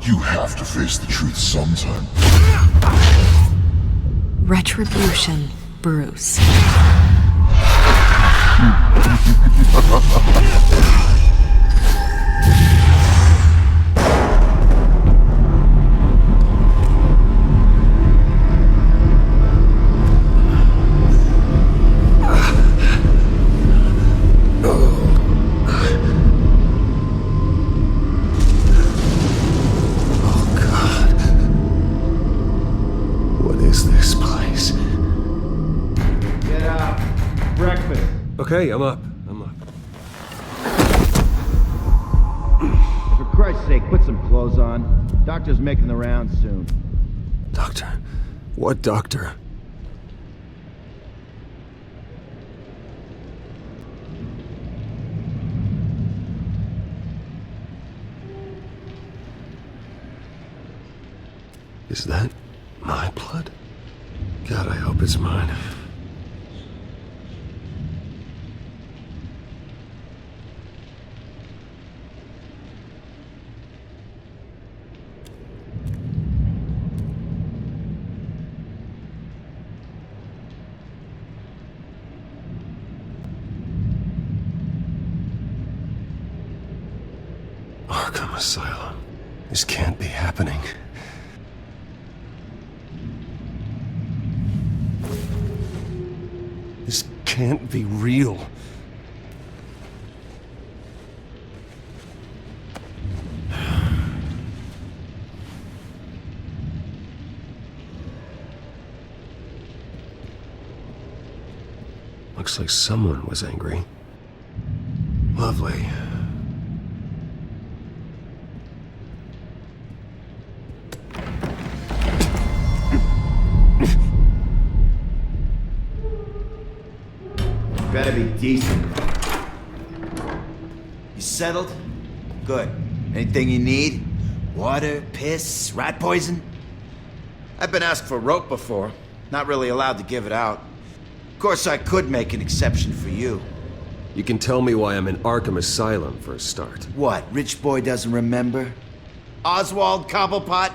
You have to face the truth sometime. Retribution, Bruce. Okay, I'm up. For Christ's sake, put some clothes on. Doctor's making the rounds soon. Doctor? What doctor? Is that my blood? God, I hope it's mine. Arkham Asylum. This can't be happening. This can't be real. Looks like someone was angry. Lovely. Better be decent. You settled? Good. Anything you need? Water, piss, rat poison? I've been asked for rope before. Not really allowed to give it out. Of course, I could make an exception for you. You can tell me why I'm in Arkham Asylum for a start. What, rich boy doesn't remember? Oswald Cobblepot?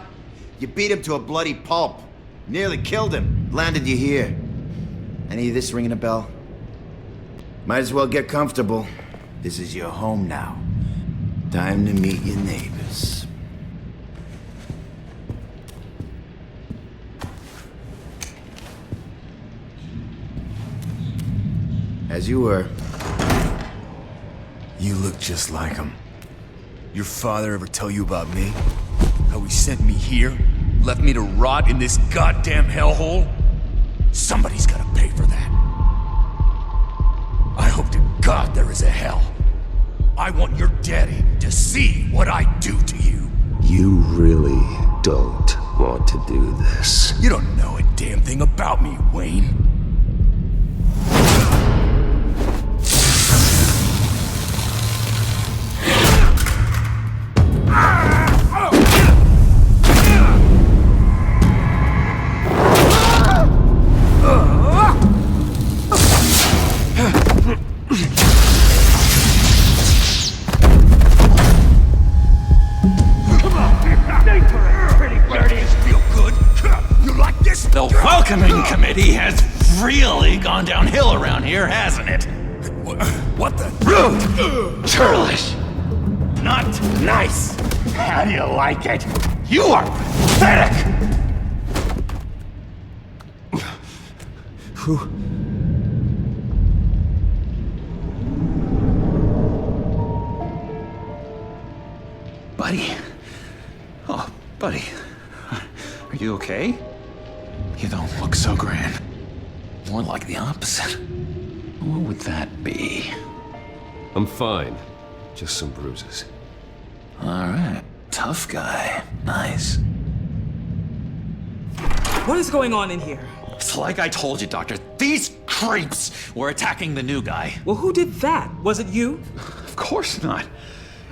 You beat him to a bloody pulp. Nearly killed him. Landed you here. Any of this ringing a bell? Might as well get comfortable. This is your home now. Time to meet your neighbors. As you were. You look just like him. Your father ever tell you about me? How he sent me here? Left me to rot in this goddamn hellhole? Somebody's gotta pay for that. I hope to God there is a hell. I want your daddy to see what I do to you. You really don't want to do this. You don't know a damn thing about me, Wayne. The welcoming committee has really gone downhill around here, hasn't it? What the? Rude! Churlish! Not nice! How do you like it? You are pathetic! Who? Buddy? Oh, buddy. Are you okay? You don't look so grand. More like the opposite. What would that be? I'm fine. Just some bruises. Alright. Tough guy. Nice. What is going on in here? It's like I told you, Doctor. These creeps were attacking the new guy. Well, who did that? Was it you? Of course not.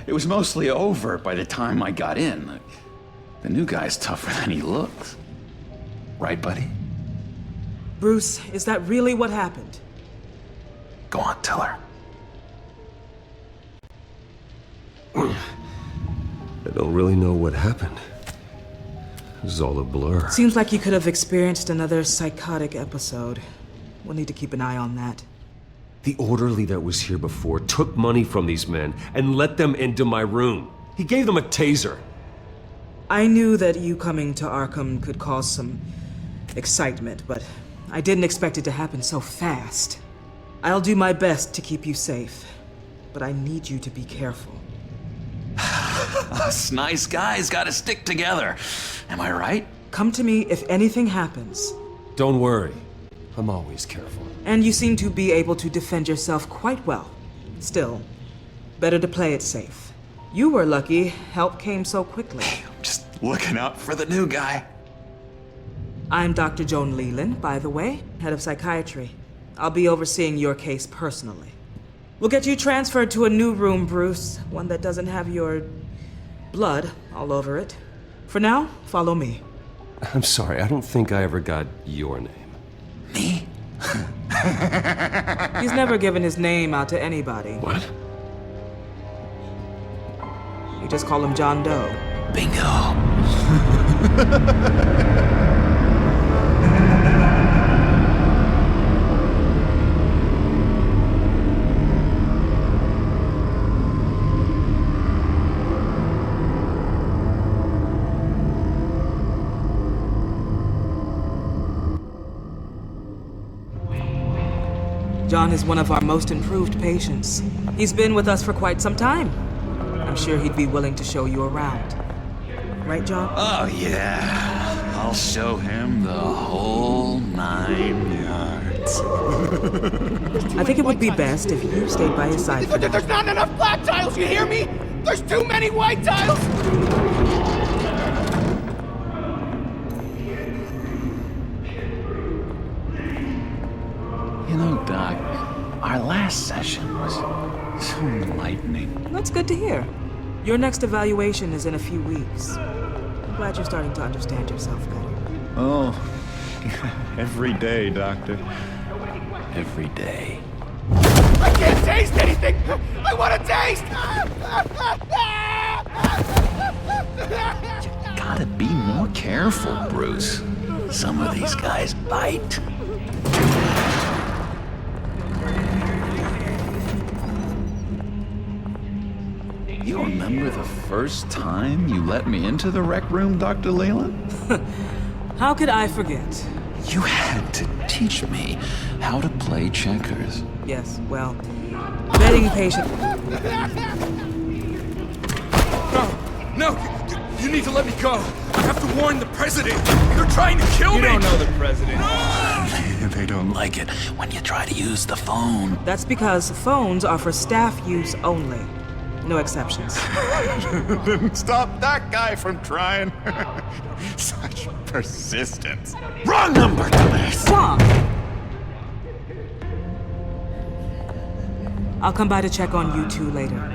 It was mostly over by the time I got in. The new guy's tougher than he looks. Right, buddy? Bruce, is that really what happened? Go on, tell her. An don't really know what happened. This is all a blur. Seems like you could have experienced another psychotic episode. We'll need to keep an eye on that. The orderly that was here before took money from these men and let them into my room. He gave them a taser. I knew that you coming to Arkham could cause some excitement, but I didn't expect it to happen so fast. I'll do my best to keep you safe, but I need you to be careful. Us nice guys gotta stick together. Am I right? Come to me if anything happens. Don't worry. I'm always careful. And you seem to be able to defend yourself quite well. Still, better to play it safe. You were lucky help came so quickly. Just looking out for the new guy. I'm Dr. Joan Leland, by the way, head of psychiatry. I'll be overseeing your case personally. We'll get you transferred to a new room, Bruce, one that doesn't have your blood all over it. For now, follow me. I'm sorry, I don't think I ever got your name. Me? He's never given his name out to anybody. What? You just call him John Doe. Bingo. John is one of our most improved patients. He's been with us for quite some time. I'm sure he'd be willing to show you around. Right, John? Oh, yeah. I'll show him the whole 9 yards. I think it would be best if you stayed by his side. There's not enough black tiles, you hear me? There's too many white tiles! You know, Doc, our last session was so enlightening. That's good to hear. Your next evaluation is in a few weeks. I'm glad you're starting to understand yourself better. Oh, every day, Doctor. Every day. I can't taste anything! I want to taste! You gotta be more careful, Bruce. Some of these guys bite. You remember the first time you let me into the rec room, Dr. Leland? How could I forget? You had to teach me how to play checkers. Yes, well, betting patient. No, you need to let me go. I have to warn the president. They're trying to kill me. You don't know the president. They don't like it when you try to use the phone. That's because phones are for staff use only. No exceptions. Didn't stop that guy from trying. Such persistence. Wrong number, dumbass! Tom! I'll come by to check on you two later.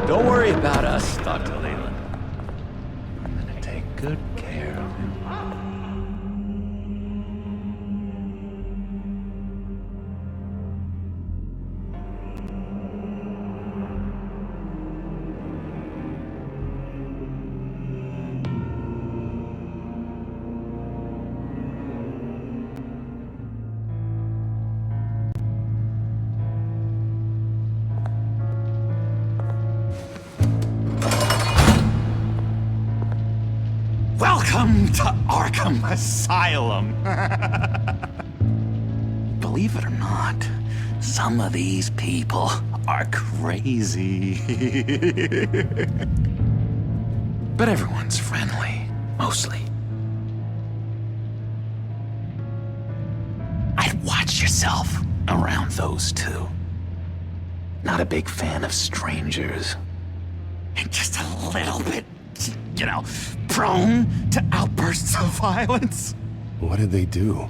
Don't worry about us, Dr. Leland. I'm gonna take good care of him. Welcome to Arkham Asylum. Believe it or not, some of these people are crazy. But everyone's friendly, mostly. I'd watch yourself around those two. Not a big fan of strangers. And just a little bit, you know, prone to outbursts of violence. What did they do?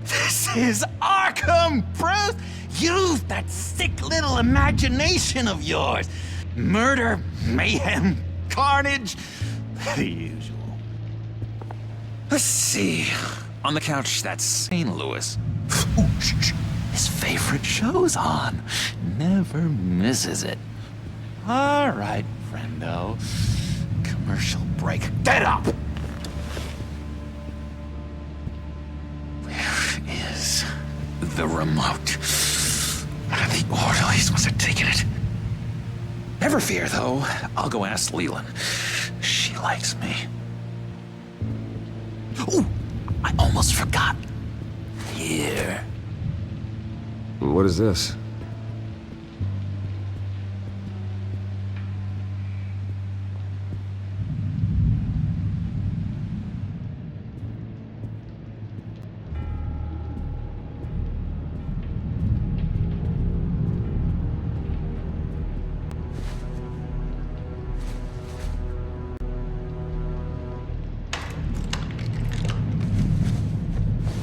This is Arkham, Bruce! Use that sick little imagination of yours. Murder, mayhem, carnage, the usual. Let's see. On the couch, that's St. Louis. Ooh, shh. His favorite show's on. Never misses it. All right, friendo. Commercial break. Get up! Where is the remote? The orderlies must have taken it. Never fear, though. I'll go ask Leland. She likes me. Ooh! I almost forgot. Here. What is this?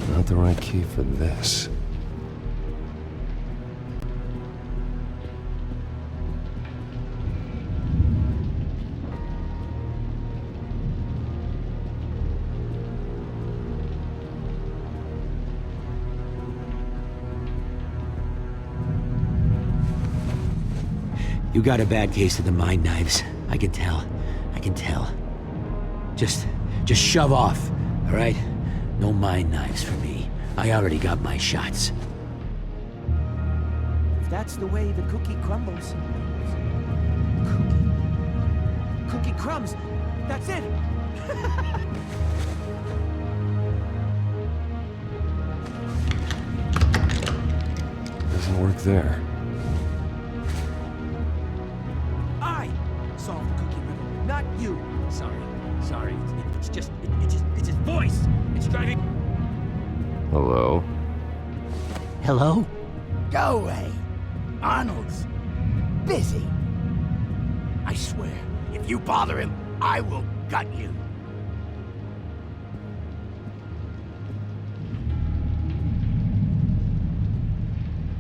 Not the right key for this. You got a bad case of the mind knives. I can tell. I can tell. Just shove off, all right? No mind knives for me. I already got my shots. If that's the way the cookie crumbles. Cookie crumbs. That's it. Doesn't work there. I solved the cookie riddle, not you. Sorry. It's just his voice. It's driving. Hello? Hello? Go away. Arnold's busy. I swear, if you bother him, I will gut you.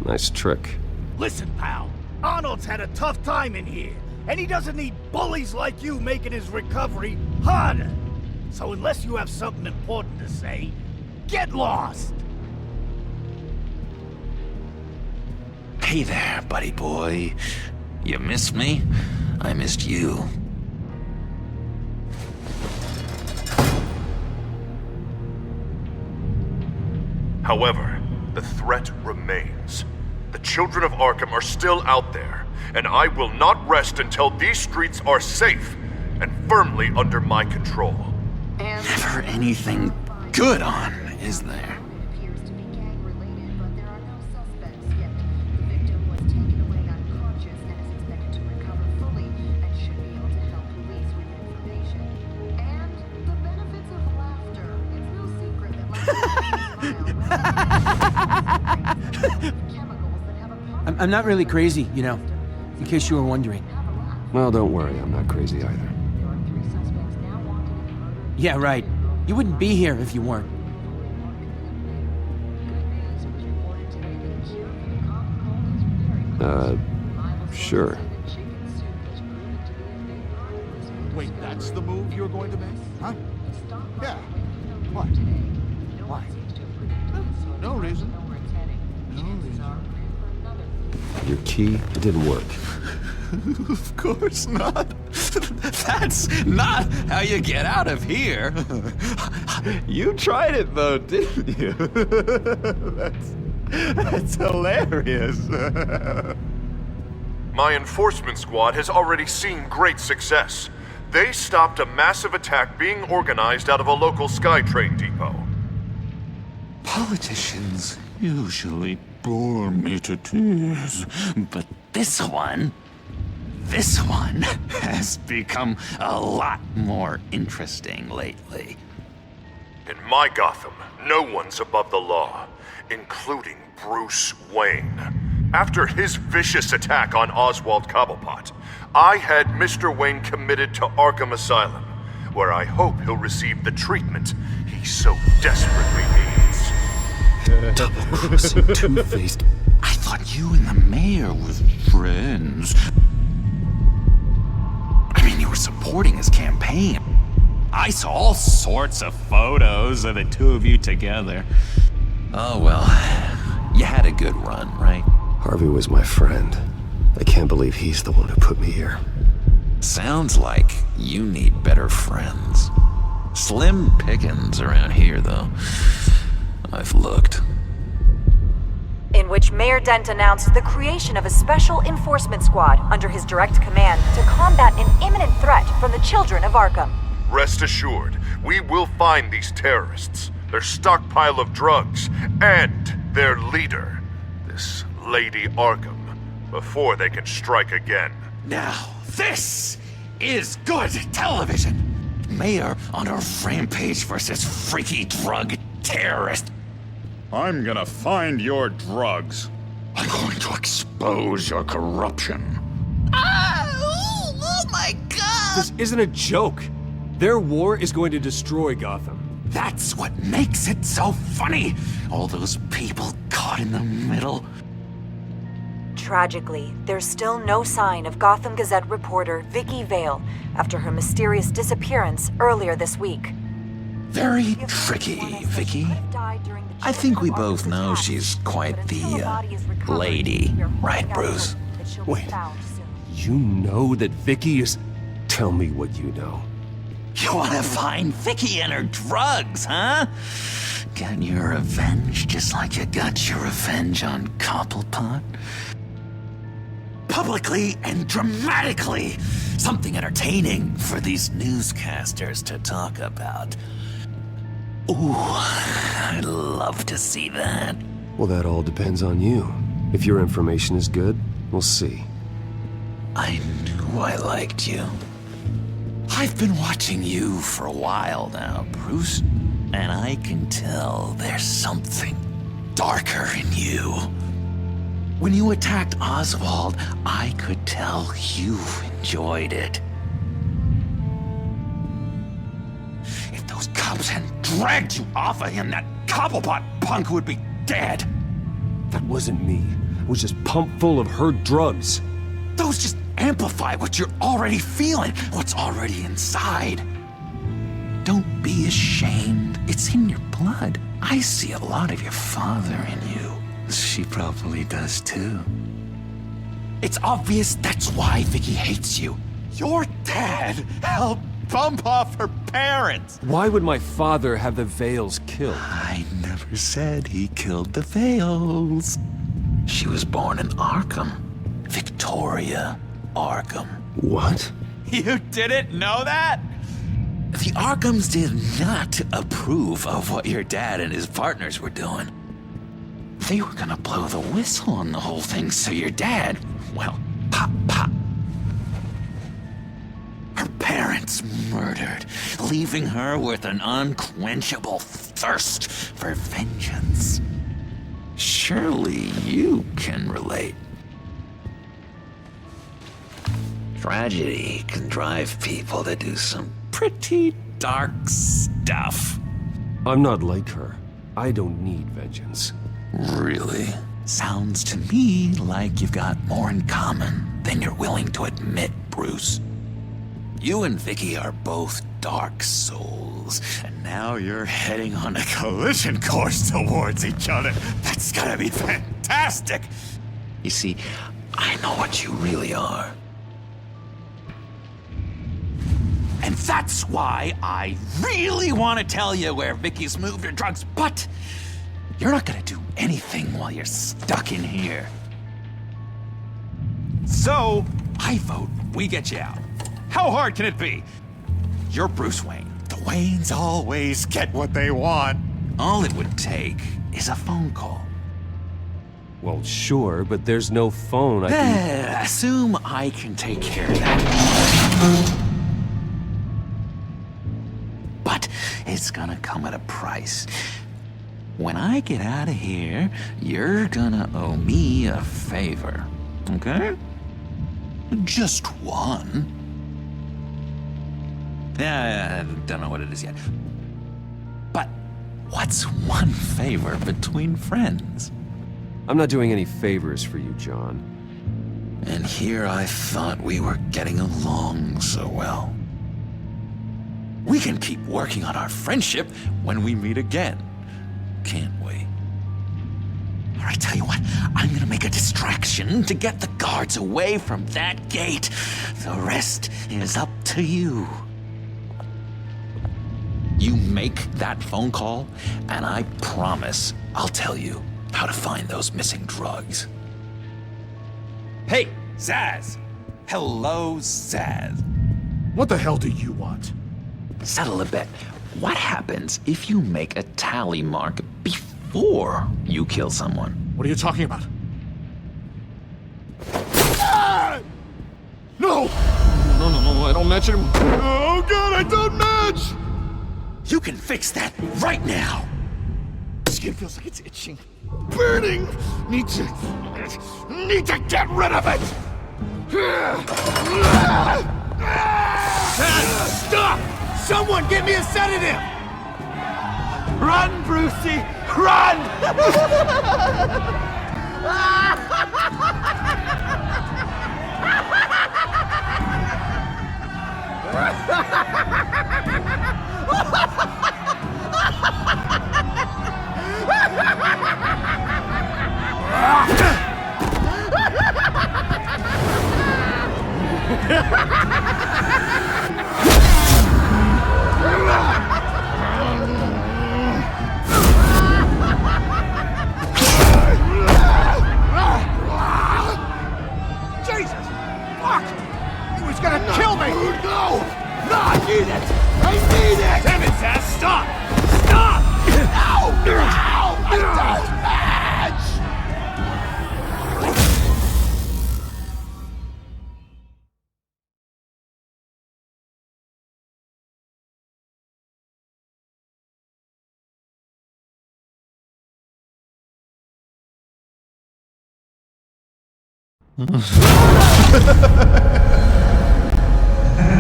Nice trick. Listen, pal. Arnold's had a tough time in here, and he doesn't need bullies like you making his recovery harder. So unless you have something important to say, get lost. Hey there, buddy boy. You missed me? I missed you. However, the threat remains. The children of Arkham are still out there, and I will not rest until these streets are safe and firmly under my control. Never anything good on, is there? I'm not really crazy, you know, in case you were wondering. Well, don't worry, I'm not crazy either. Yeah, right. You wouldn't be here if you weren't. Sure. Wait, that's the move you're going to make? Huh? Yeah. What? Why? No reason. No reason. Your key, it didn't work. Of course not. That's not how you get out of here. You tried it though, didn't you? That's hilarious. My enforcement squad has already seen great success. They stopped a massive attack being organized out of a local SkyTrain depot. Politicians usually bore me to tears, but this one has become a lot more interesting lately. In my Gotham, no one's above the law, including Bruce Wayne. After his vicious attack on Oswald Cobblepot, I had Mr. Wayne committed to Arkham Asylum, where I hope he'll receive the treatment he so desperately needs. Double-crossing, two-faced. I thought you and the mayor were friends. I mean, you were supporting his campaign. I saw all sorts of photos of the two of you together. Oh well, you had a good run, right? Harvey was my friend. I can't believe he's the one who put me here. Sounds like you need better friends. Slim pickings around here, though. I've looked. In which Mayor Dent announced the creation of a special enforcement squad under his direct command to combat an imminent threat from the children of Arkham. Rest assured, we will find these terrorists, their stockpile of drugs, and their leader, this Lady Arkham, before they can strike again. Now, this is good television. Mayor on a rampage versus freaky drug terrorist. I'm gonna find your drugs. I'm going to expose your corruption. Oh my god! This isn't a joke. Their war is going to destroy Gotham. That's what makes it so funny. All those people caught in the middle. Tragically, there's still no sign of Gotham Gazette reporter Vicky Vale after her mysterious disappearance earlier this week. Very tricky, Vicky. I think we both know she's quite the, lady, right, Bruce? Wait, you know that Vicky is... Tell me what you know. You wanna find Vicky and her drugs, huh? Get your revenge just like you got your revenge on Cobblepot? Publicly and dramatically! Something entertaining for these newscasters to talk about. Ooh, I'd love to see that. Well, that all depends on you. If your information is good, we'll see. I knew I liked you. I've been watching you for a while now, Bruce, and I can tell there's something darker in you. When you attacked Oswald, I could tell you enjoyed it. If those cops hadn't dragged you off of him, that Cobblepot punk would be dead. That wasn't me. It was just pumped full of her drugs. Those just amplify what you're already feeling, what's already inside. Don't be ashamed. It's in your blood. I see a lot of your father in you. She probably does too. It's obvious that's why Vicky hates you. Your dad helped bump off her parents. Why would my father have the Vales killed? I never said he killed the Vales. She was born in Arkham. Victoria Arkham. What? You didn't know that? The Arkhams did not approve of what your dad and his partners were doing. They were gonna blow the whistle on the whole thing, so your dad, well, pop, pop. Her parents murdered, leaving her with an unquenchable thirst for vengeance. Surely you can relate. Tragedy can drive people to do some pretty dark stuff. I'm not like her. I don't need vengeance. Really? Sounds to me like you've got more in common than you're willing to admit, Bruce. You and Vicky are both dark souls, and now you're heading on a collision course towards each other. That's gonna be fantastic! You see, I know what you really are. And that's why I really want to tell you where Vicky's moved her drugs, but you're not gonna do anything while you're stuck in here. So, I vote we get you out. How hard can it be? You're Bruce Wayne. The Waynes always get what they want. All it would take is a phone call. Well, sure, but there's no phone. I can... Assume I can take care of that. But it's gonna come at a price. When I get out of here, you're gonna owe me a favor, okay? Just one. Yeah, I don't know what it is yet. But what's one favor between friends? I'm not doing any favors for you, John. And here I thought we were getting along so well. We can keep working on our friendship when we meet again, can't we? All right, tell you what, I'm gonna make a distraction to get the guards away from that gate. The rest is up to you. You make that phone call, and I promise I'll tell you how to find those missing drugs. Hey, Zaz! Hello, Zaz. What the hell do you want? Settle a bet. What happens if you make a tally mark before you kill someone? What are you talking about? Ah! No! No, I don't match anymore. Oh god, I don't match! You can fix that right now! Skin feels like it's itching. Burning! Need to get rid of it! Stop! Someone get me a sedative! Run, Brucey! Run! Jesus! Fuck! He was gonna kill me! No! No, I need it! I need it! Damn it, Zaz! Stop! Stop! No! I don't match!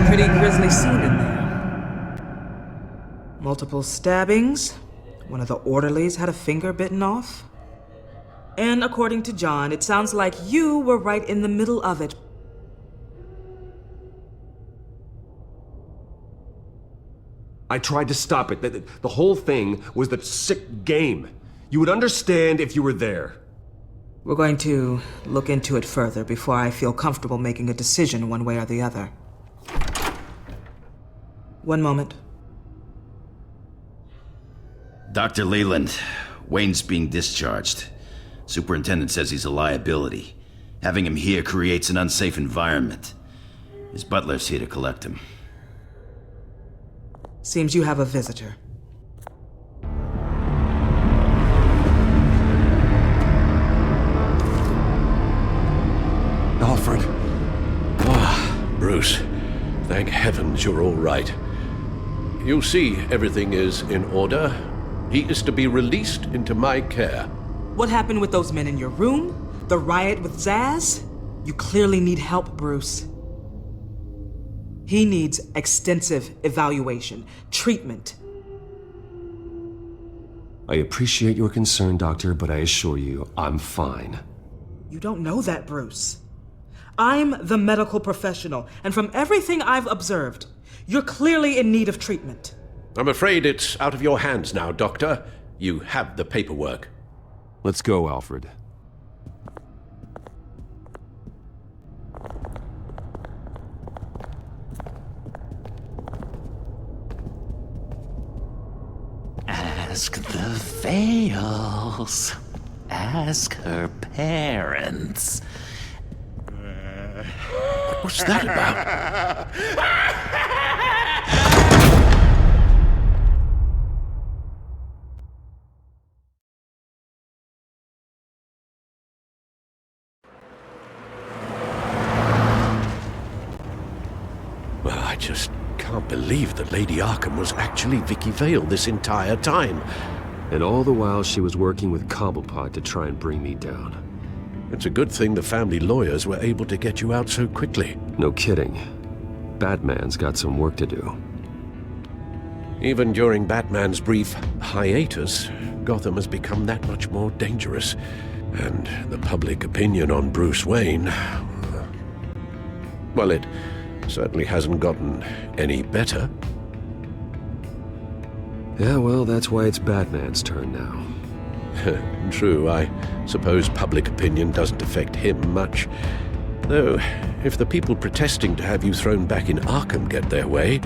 Pretty grisly scene in there. Multiple stabbings. One of the orderlies had a finger bitten off. And according to John, it sounds like you were right in the middle of it. I tried to stop it. The whole thing was the sick game. You would understand if you were there. We're going to look into it further before I feel comfortable making a decision one way or the other. One moment. Dr. Leland, Wayne's being discharged. Superintendent says he's a liability. Having him here creates an unsafe environment. His butler's here to collect him. Seems you have a visitor. Alfred. Ah, Bruce. Thank heavens you're all right. You see, everything is in order. He is to be released into my care. What happened with those men in your room? The riot with Zaz? You clearly need help, Bruce. He needs extensive evaluation, treatment. I appreciate your concern, Doctor, but I assure you, I'm fine. You don't know that, Bruce. I'm the medical professional, and from everything I've observed, you're clearly in need of treatment. I'm afraid it's out of your hands now, Doctor. You have the paperwork. Let's go, Alfred. Ask the Vales. Ask her parents. What's that about? Well, I just can't believe that Lady Arkham was actually Vicky Vale this entire time. And all the while she was working with Cobblepot to try and bring me down. It's a good thing the family lawyers were able to get you out so quickly. No kidding. Batman's got some work to do. Even during Batman's brief hiatus, Gotham has become that much more dangerous. And the public opinion on Bruce Wayne... well, it certainly hasn't gotten any better. Yeah, well, that's why it's Batman's turn now. True, I suppose public opinion doesn't affect him much. Though, if the people protesting to have you thrown back in Arkham get their way,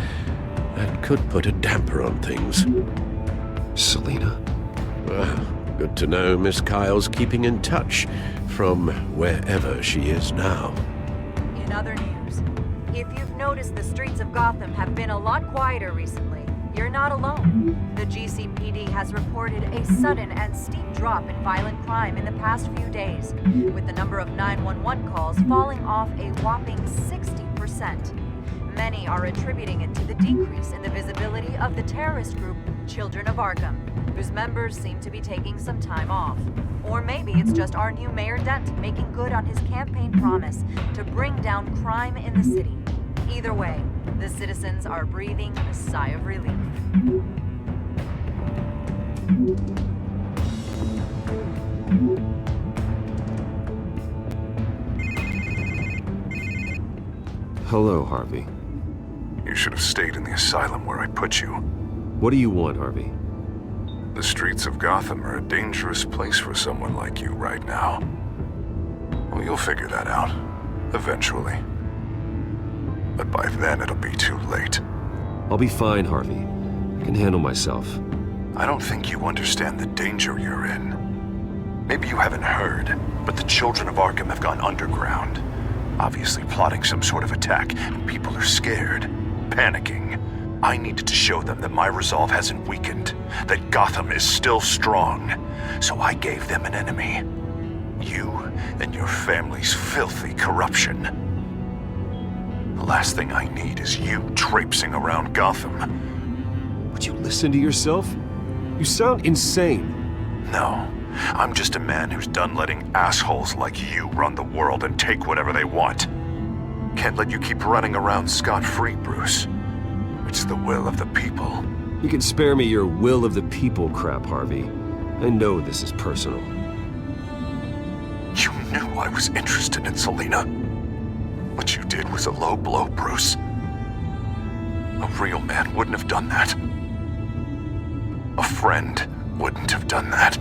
that could put a damper on things. Selina? Well, good to know Miss Kyle's keeping in touch from wherever she is now. In other news, if you've noticed the streets of Gotham have been a lot quieter recently, you're not alone. The GCPD has reported a sudden and steep drop in violent crime in the past few days, with the number of 911 calls falling off a whopping 60%. Many are attributing it to the decrease in the visibility of the terrorist group Children of Arkham, whose members seem to be taking some time off. Or maybe it's just our new Mayor Dent making good on his campaign promise to bring down crime in the city. Either way, the citizens are breathing a sigh of relief. Hello, Harvey. You should have stayed in the asylum where I put you. What do you want, Harvey? The streets of Gotham are a dangerous place for someone like you right now. Well, you'll figure that out. Eventually. But by then, it'll be too late. I'll be fine, Harvey. I can handle myself. I don't think you understand the danger you're in. Maybe you haven't heard, but the Children of Arkham have gone underground. Obviously plotting some sort of attack, and people are scared, panicking. I needed to show them that my resolve hasn't weakened, that Gotham is still strong. So I gave them an enemy. You and your family's filthy corruption. The last thing I need is you traipsing around Gotham. Would you listen to yourself? You sound insane. No, I'm just a man who's done letting assholes like you run the world and take whatever they want. Can't let you keep running around scot-free, Bruce. It's the will of the people. You can spare me your will of the people crap, Harvey. I know this is personal. You knew I was interested in Selina. What you did was a low blow, Bruce. A real man wouldn't have done that. A friend wouldn't have done that.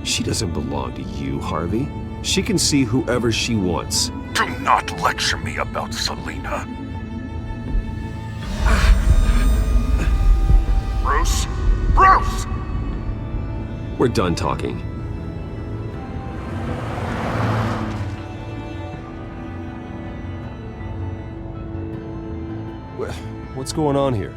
She doesn't belong to you, Harvey. She can see whoever she wants. Do not lecture me about Selina. Bruce? Bruce! We're done talking. What's going on here?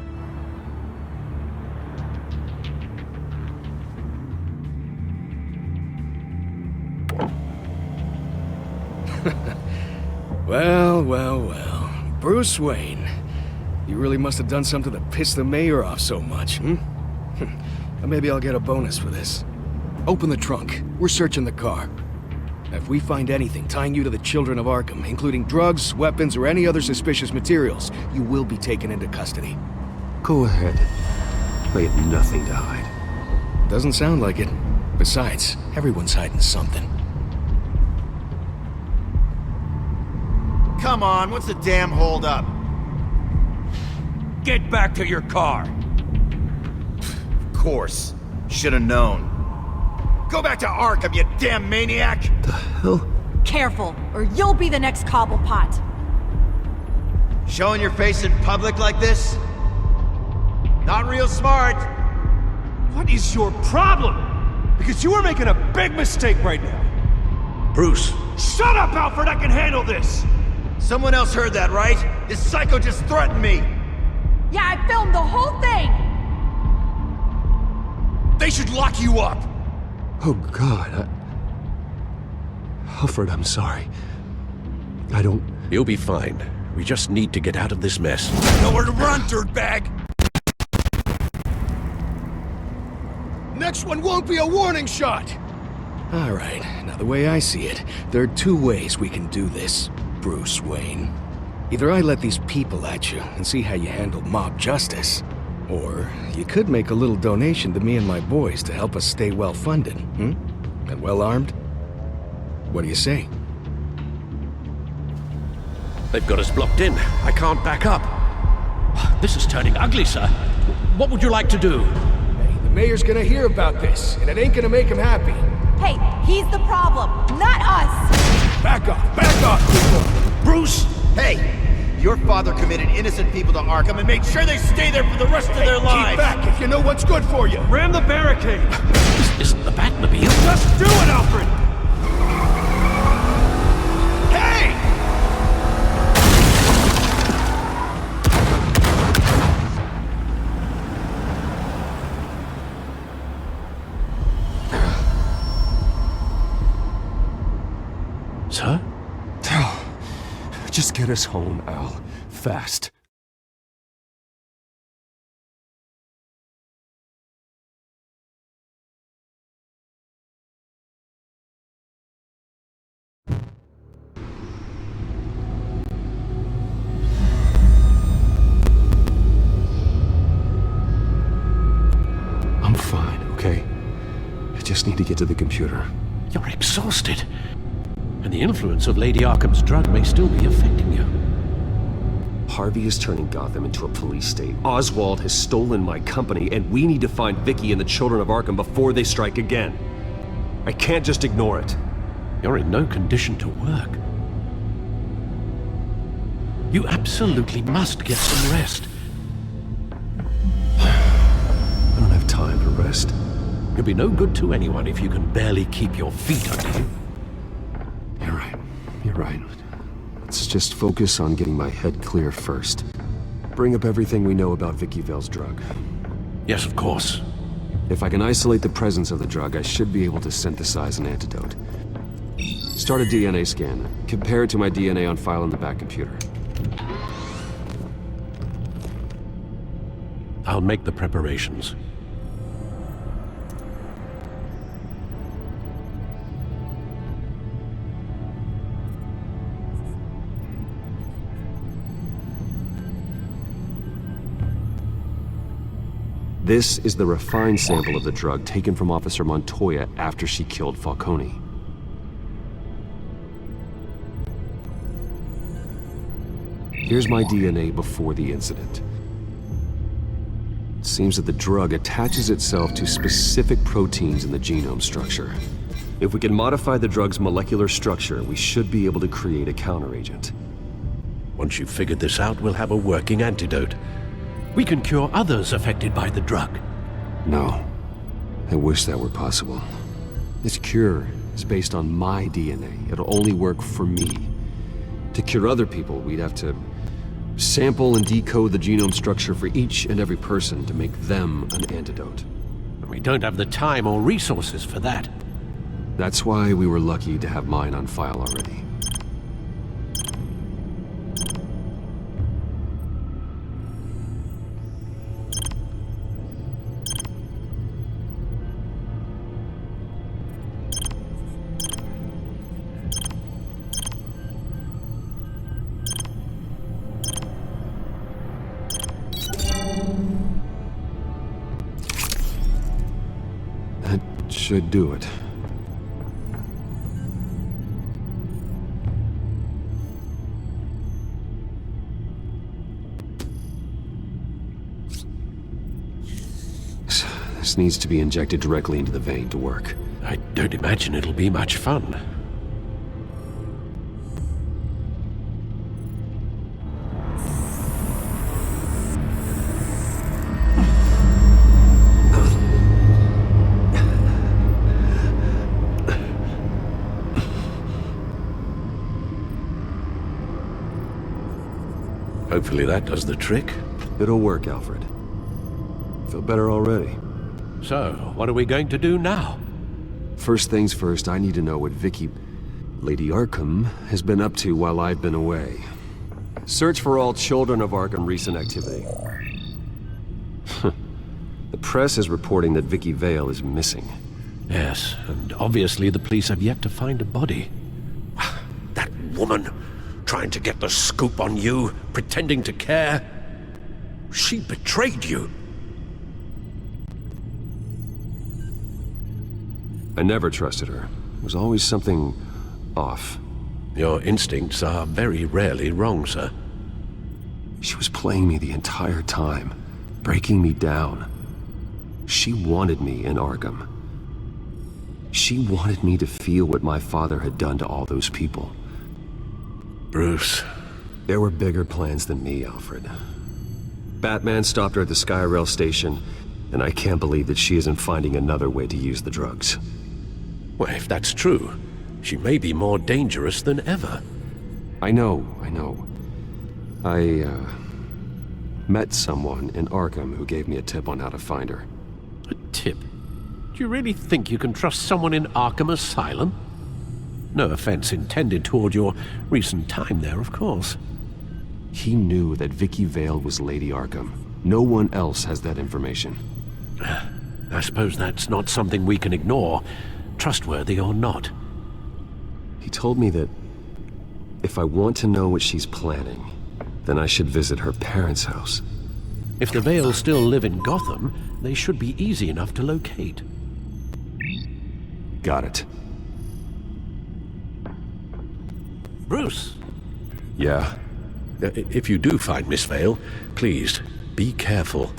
Well. Bruce Wayne. You really must have done something to piss the mayor off so much, hmm? Maybe I'll get a bonus for this. Open the trunk. We're searching the car. If we find anything tying you to the Children of Arkham, including drugs, weapons, or any other suspicious materials, you will be taken into custody. Go ahead. I have nothing to hide. Doesn't sound like it. Besides, everyone's hiding something. Come on, what's the damn holdup? Get back to your car! Of course. Should've known. Go back to Arkham, you damn maniac! The hell? Careful, or you'll be the next Cobblepot. Showing your face in public like this? Not real smart. What is your problem? Because you are making a big mistake right now. Bruce. Shut up, Alfred! I can handle this! Someone else heard that, right? This psycho just threatened me! Yeah, I filmed the whole thing! They should lock you up! Oh, God. Alfred, I'm sorry. I don't... You'll be fine. We just need to get out of this mess. Nowhere to run, dirtbag! Next one won't be a warning shot! Alright, now the way I see it, there are two ways we can do this, Bruce Wayne. Either I let these people at you and see how you handle mob justice, or you could make a little donation to me and my boys to help us stay well-funded, and well-armed? What do you say? They've got us blocked in. I can't back up. This is turning ugly, sir. What would you like to do? Hey, the Mayor's gonna hear about this, and it ain't gonna make him happy. Hey, he's the problem, not us! Back off, people! Bruce! Hey! Your father committed innocent people to Arkham and made sure they stay there for the rest of their lives! Keep back if you know what's good for you! Ram the barricade! This isn't the Batmobile. Just do it, Alfred! Hey! Sir? Just get us home, Al. Fast. I'm fine, okay? I just need to get to the computer. You're exhausted. And the influence of Lady Arkham's drug may still be affecting you. Harvey is turning Gotham into a police state. Oswald has stolen my company, and we need to find Vicky and the children of Arkham before they strike again. I can't just ignore it. You're in no condition to work. You absolutely must get some rest. I don't have time for rest. You'll be no good to anyone if you can barely keep your feet under you. You're right. Let's just focus on getting my head clear first. Bring up everything we know about Vicky Vale's drug. Yes, of course. If I can isolate the presence of the drug, I should be able to synthesize an antidote. Start a DNA scan. Compare it to my DNA on file in the back computer. I'll make the preparations. This is the refined sample of the drug taken from Officer Montoya after she killed Falcone. Here's my DNA before the incident. It seems that the drug attaches itself to specific proteins in the genome structure. If we can modify the drug's molecular structure, we should be able to create a counteragent. Once you've figured this out, we'll have a working antidote. We can cure others affected by the drug. No. I wish that were possible. This cure is based on my DNA. It'll only work for me. To cure other people, we'd have to sample and decode the genome structure for each and every person to make them an antidote. We don't have the time or resources for that. That's why we were lucky to have mine on file already. Should do it. This needs to be injected directly into the vein to work. I don't imagine it'll be much fun. Hopefully that does the trick. It'll work, Alfred. Feel better already. So, what are we going to do now? First things first, I need to know what Vicky, Lady Arkham, has been up to while I've been away. Search for all children of Arkham recent activity. The press is reporting that Vicky Vale is missing. Yes, and obviously the police have yet to find a body. That woman, trying to get the scoop on you, pretending to care. She betrayed you. I never trusted her. There was always something off. Your instincts are very rarely wrong, sir. She was playing me the entire time, breaking me down. She wanted me in Arkham. She wanted me to feel what my father had done to all those people. Bruce. There were bigger plans than me, Alfred. Batman stopped her at the Skyrail station, and I can't believe that she isn't finding another way to use the drugs. Well, if that's true, she may be more dangerous than ever. I know. I met someone in Arkham who gave me a tip on how to find her. A tip? Do you really think you can trust someone in Arkham Asylum? No offense intended toward your recent time there, of course. He knew that Vicky Vale was Lady Arkham. No one else has that information. I suppose that's not something we can ignore, trustworthy or not. He told me that if I want to know what she's planning, then I should visit her parents' house. If the Vales still live in Gotham, they should be easy enough to locate. Got it. Bruce? Yeah? If you do find Miss Vale, please, be careful.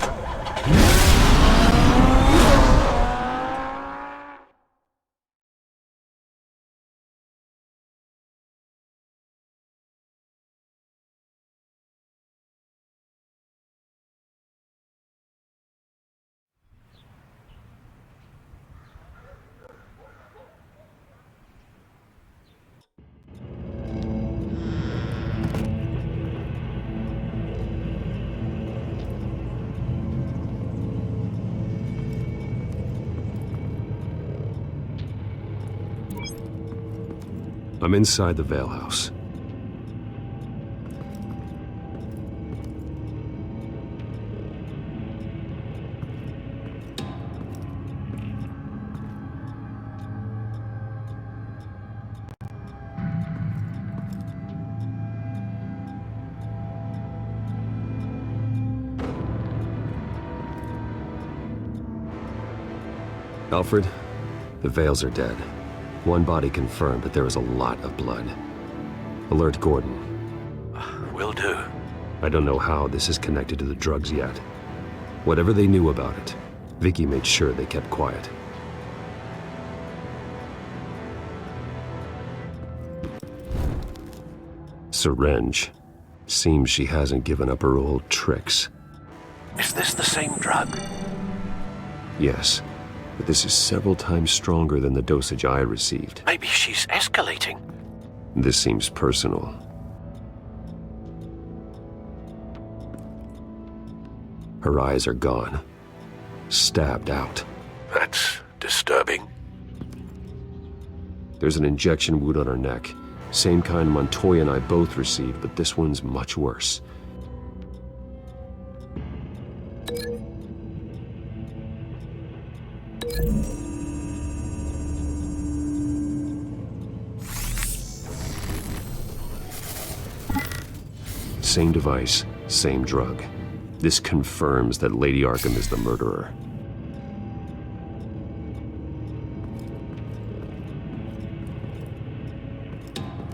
I'm inside the Vale house. Alfred, the Vales are dead. One body confirmed, but there is a lot of blood. Alert Gordon. Will do. I don't know how this is connected to the drugs yet. Whatever they knew about it, Vicky made sure they kept quiet. Syringe. Seems she hasn't given up her old tricks. Is this the same drug? Yes. But this is several times stronger than the dosage I received. Maybe she's escalating. This seems personal. Her eyes are gone. Stabbed out. That's disturbing. There's an injection wound on her neck. Same kind Montoya and I both received, but this one's much worse. Same device, same drug. This confirms that Lady Arkham is the murderer.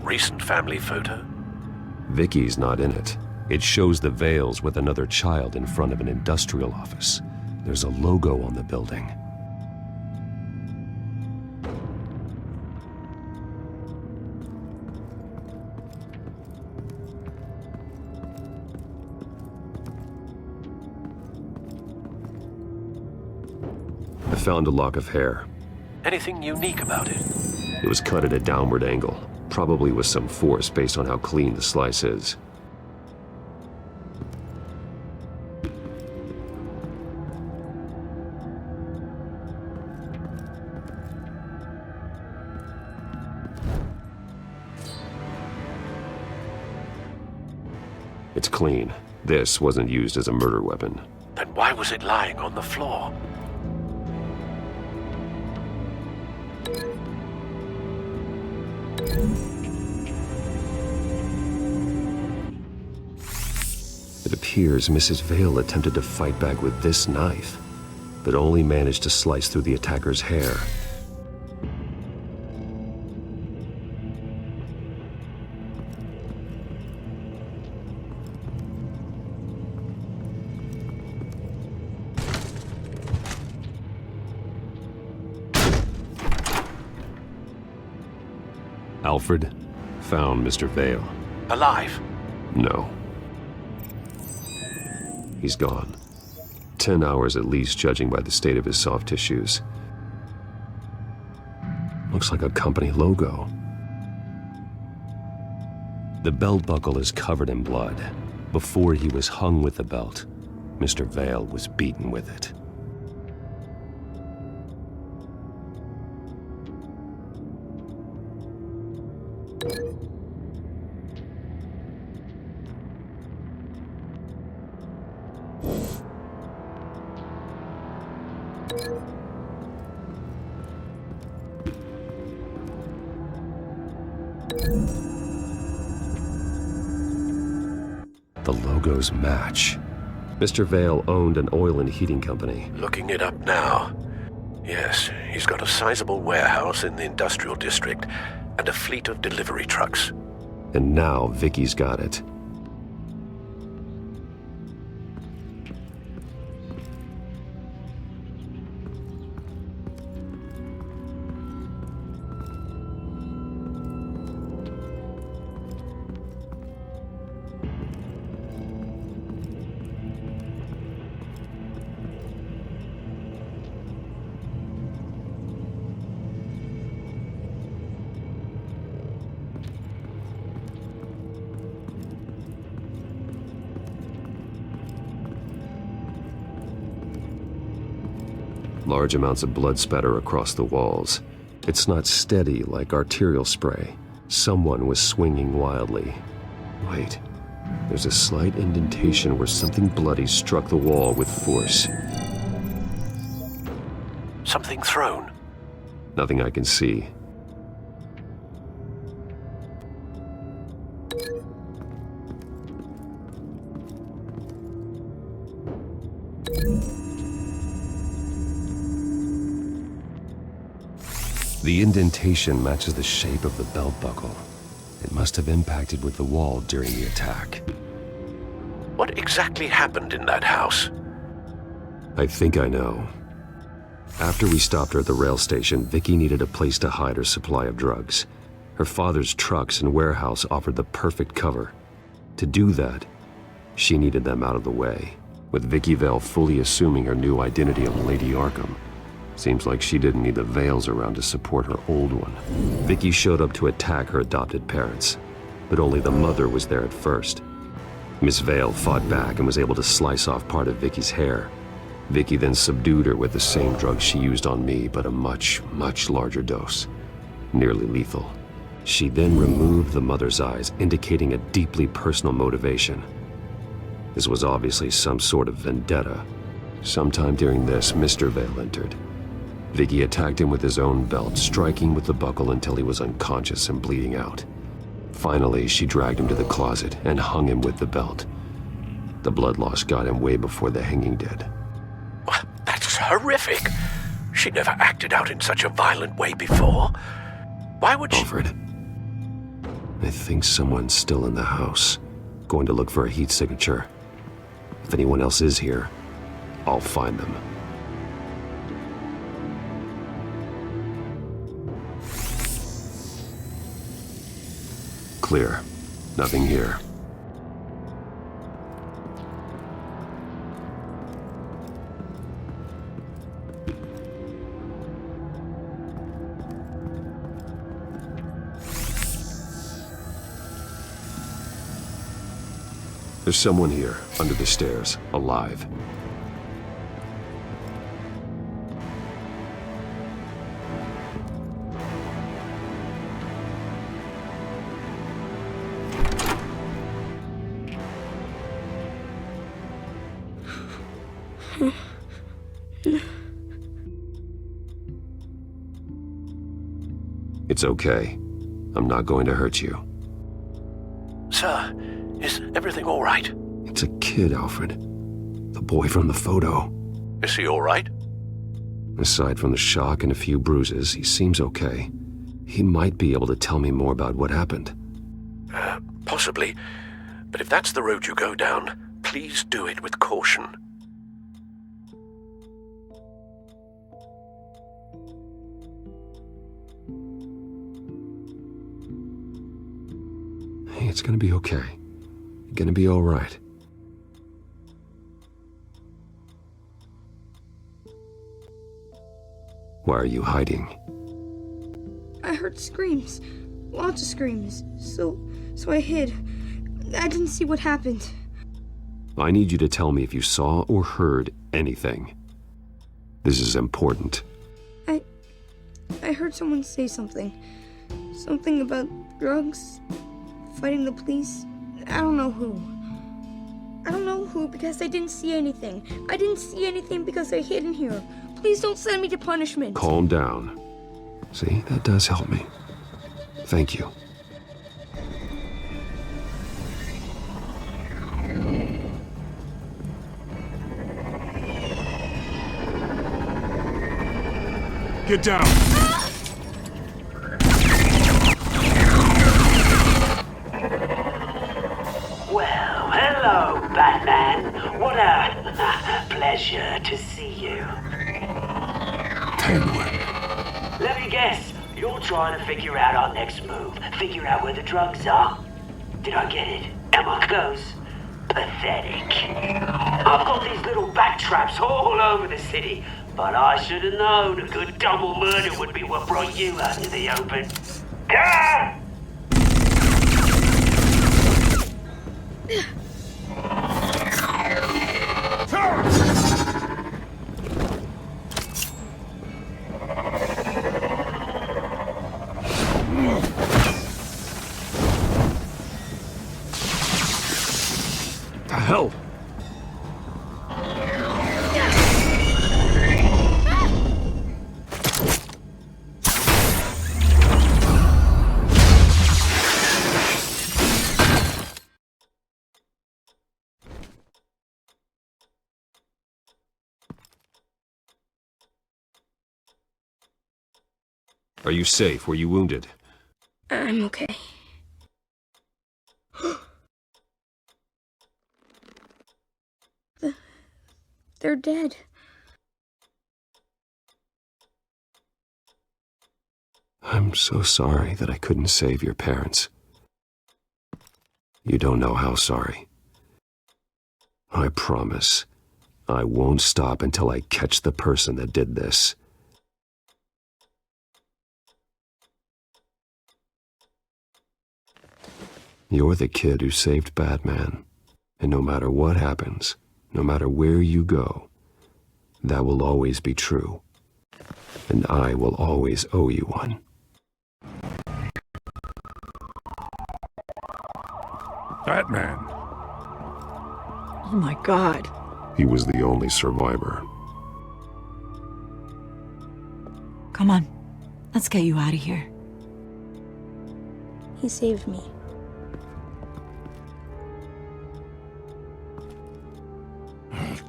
Recent family photo? Vicky's not in it. It shows the Vales with another child in front of an industrial office. There's a logo on the building. I found a lock of hair. Anything unique about it? It was cut at a downward angle, probably with some force based on how clean the slice is. It's clean. This wasn't used as a murder weapon. Then why was it lying on the floor? It appears Mrs. Vale attempted to fight back with this knife, but only managed to slice through the attacker's hair. Alfred found Mr. Vale. Alive? No. He's gone. 10 hours at least, judging by the state of his soft tissues. Looks like a company logo. The belt buckle is covered in blood. Before he was hung with the belt, Mr. Vale was beaten with it. The logos match. Mr. Vale owned an oil and heating company. Looking it up now. Yes, he's got a sizable warehouse in the industrial district and a fleet of delivery trucks. And now Vicky's got it. Large amounts of blood spatter across the walls. It's not steady like arterial spray. Someone was swinging wildly. Wait, there's a slight indentation where something bloody struck the wall with force. Something thrown? Nothing I can see. The indentation matches the shape of the belt buckle. It must have impacted with the wall during the attack. What exactly happened in that house? I think I know. After we stopped her at the rail station, Vicky needed a place to hide her supply of drugs. Her father's trucks and warehouse offered the perfect cover. To do that, she needed them out of the way, with Vicky Vale fully assuming her new identity of Lady Arkham. Seems like she didn't need the Vales around to support her old one. Vicky showed up to attack her adopted parents, but only the mother was there at first. Miss Vale fought back and was able to slice off part of Vicky's hair. Vicky then subdued her with the same drug she used on me, but a much, much larger dose. Nearly lethal. She then removed the mother's eyes, indicating a deeply personal motivation. This was obviously some sort of vendetta. Sometime during this, Mr. Vale entered. Vicky attacked him with his own belt, striking with the buckle until he was unconscious and bleeding out. Finally, she dragged him to the closet and hung him with the belt. The blood loss got him way before the hanging did. That's horrific. She never acted out in such a violent way before. Why would she... Alfred, I think someone's still in the house. Going to look for a heat signature. If anyone else is here, I'll find them. Clear. Nothing here. There's someone here, under the stairs, alive. It's okay. I'm not going to hurt you. Sir, is everything all right? It's a kid, Alfred. The boy from the photo. Is he all right? Aside from the shock and a few bruises, he seems okay. He might be able to tell me more about what happened. Possibly. But if that's the road you go down, please do it with caution. it's gonna be okay. You're gonna be all right. Why are you hiding? I heard screams. Lots of screams. So I hid. I didn't see what happened. I need you to tell me if you saw or heard anything. This is important. I heard someone say something. Something about drugs, fighting the police. I don't know who. I don't know who because I didn't see anything. I didn't see anything because I hid in here. Please don't send me to punishment. Calm down. See, that does help me. Thank you. Get down! Well, hello, Batman. What a pleasure to see you. Penguin. Let me guess, you're trying to figure out our next move. Figure out where the drugs are. Did I get it? Am I close? Pathetic. I've got these little bat traps all over the city, but I should have known a good double murder would be what brought you out into the open. Ah! The hell? Are you safe? Were you wounded? I'm okay. They're dead. I'm so sorry that I couldn't save your parents. You don't know how sorry. I promise, I won't stop until I catch the person that did this. You're the kid who saved Batman, and no matter what happens, no matter where you go, that will always be true, and I will always owe you one. Batman. Oh my God. He was the only survivor. Come on. Let's get you out of here. He saved me.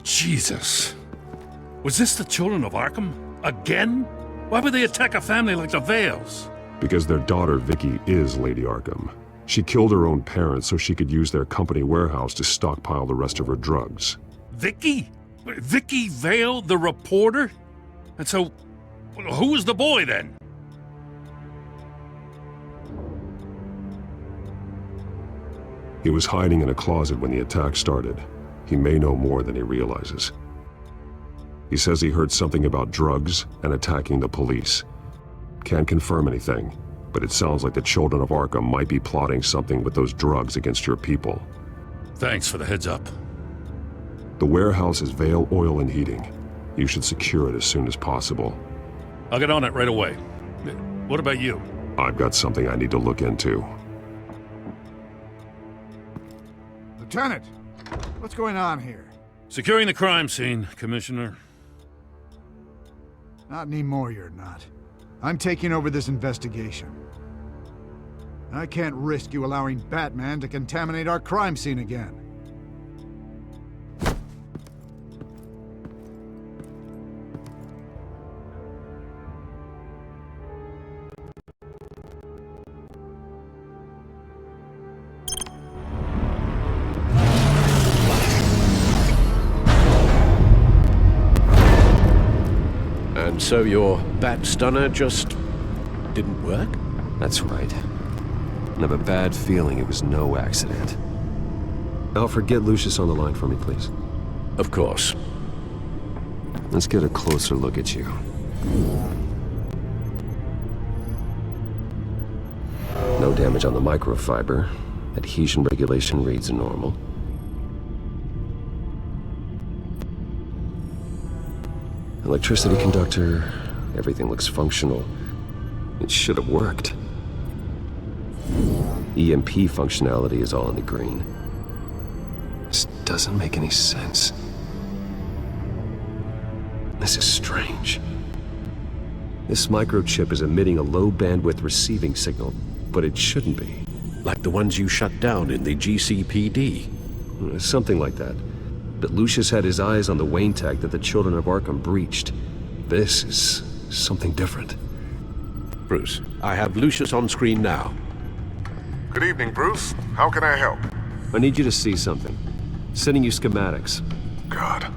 Jesus. Was this the children of Arkham? Again? Why would they attack a family like the Vales? Because their daughter, Vicky, is Lady Arkham. She killed her own parents so she could use their company warehouse to stockpile the rest of her drugs. Vicky? Vicky Vale, the reporter? And so, who was the boy then? He was hiding in a closet when the attack started. He may know more than he realizes. He says he heard something about drugs and attacking the police. Can't confirm anything, but it sounds like the children of Arkham might be plotting something with those drugs against your people. Thanks for the heads up. The warehouse is Vale Oil and Heating. You should secure it as soon as possible. I'll get on it right away. What about you? I've got something I need to look into. Lieutenant, what's going on here? Securing the crime scene, Commissioner. Not anymore, you're not. I'm taking over this investigation. I can't risk you allowing Batman to contaminate our crime scene again. And so your bat stunner just didn't work? That's right. have a bad feeling it was no accident. Alfred, get Lucius on the line for me, please. Of course. Let's get a closer look at you. No damage on the microfiber. Adhesion regulation reads normal. Electricity conductor, everything looks functional. It should have worked. EMP functionality is all in the green. This doesn't make any sense. This is strange. This microchip is emitting a low-bandwidth receiving signal, but it shouldn't be. Like the ones you shut down in the GCPD? Something like that. But Lucius had his eyes on the Wayne tag that the Children of Arkham breached. This is something different. Bruce, I have Lucius on screen now. Good evening, Bruce. How can I help? I need you to see something. Sending you schematics. God,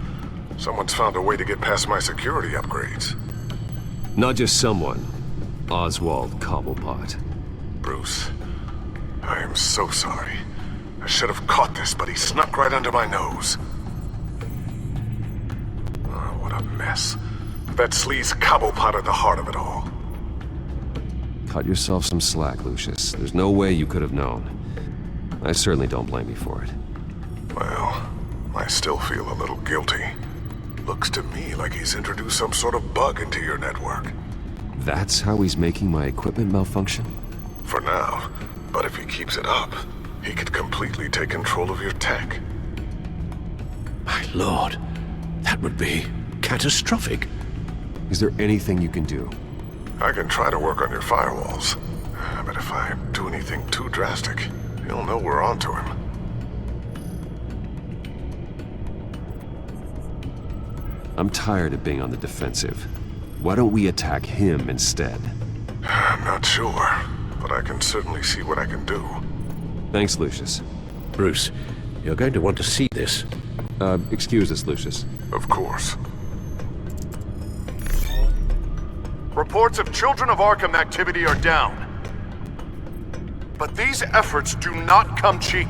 someone's found a way to get past my security upgrades. Not just someone. Oswald Cobblepot. Bruce, I am so sorry. I should have caught this, but he snuck right under my nose. Oh, what a mess. That sleaze Cobblepot at the heart of it all. Cut yourself some slack, Lucius. There's no way you could have known. I certainly don't blame you for it. Well, I still feel a little guilty. Looks to me like he's introduced some sort of bug into your network. That's how he's making my equipment malfunction? For now. But if he keeps it up, he could completely take control of your tech. My lord, that would be catastrophic. Is there anything you can do? I can try to work on your firewalls. But if I do anything too drastic, he'll know we're onto him. I'm tired of being on the defensive. Why don't we attack him instead? I'm not sure, but I can certainly see what I can do. Thanks, Lucius. Bruce, you're going to want to see this. Excuse us, Lucius. Of course. Reports of Children of Arkham activity are down. But these efforts do not come cheap.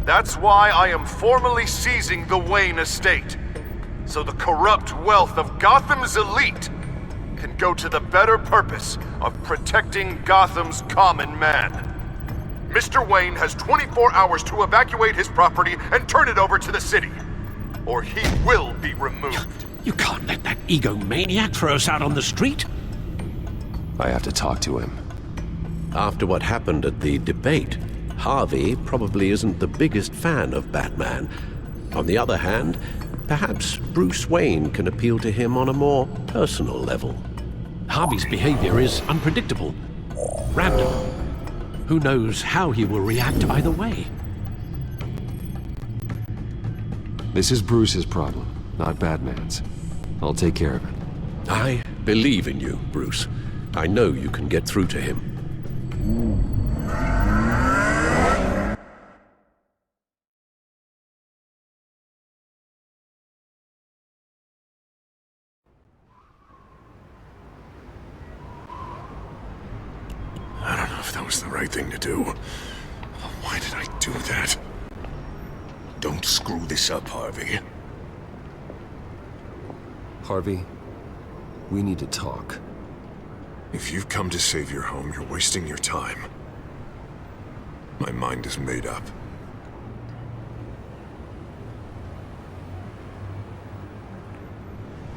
That's why I am formally seizing the Wayne estate, so the corrupt wealth of Gotham's elite can go to the better purpose of protecting Gotham's common man. Mr. Wayne has 24 hours to evacuate his property and turn it over to the city, or he will be removed. You can't let that egomaniac throw us out on the street. I have to talk to him. After what happened at the debate, Harvey probably isn't the biggest fan of Batman. On the other hand, perhaps Bruce Wayne can appeal to him on a more personal level. Harvey's behavior is unpredictable, random. Who knows how he will react either way? This is Bruce's problem, not Batman's. I'll take care of it. I believe in you, Bruce. I know you can get through to him. I don't know if that was the right thing to do. Why did I do that? Don't screw this up, Harvey. Harvey, we need to talk. If you've come to save your home, you're wasting your time. My mind is made up.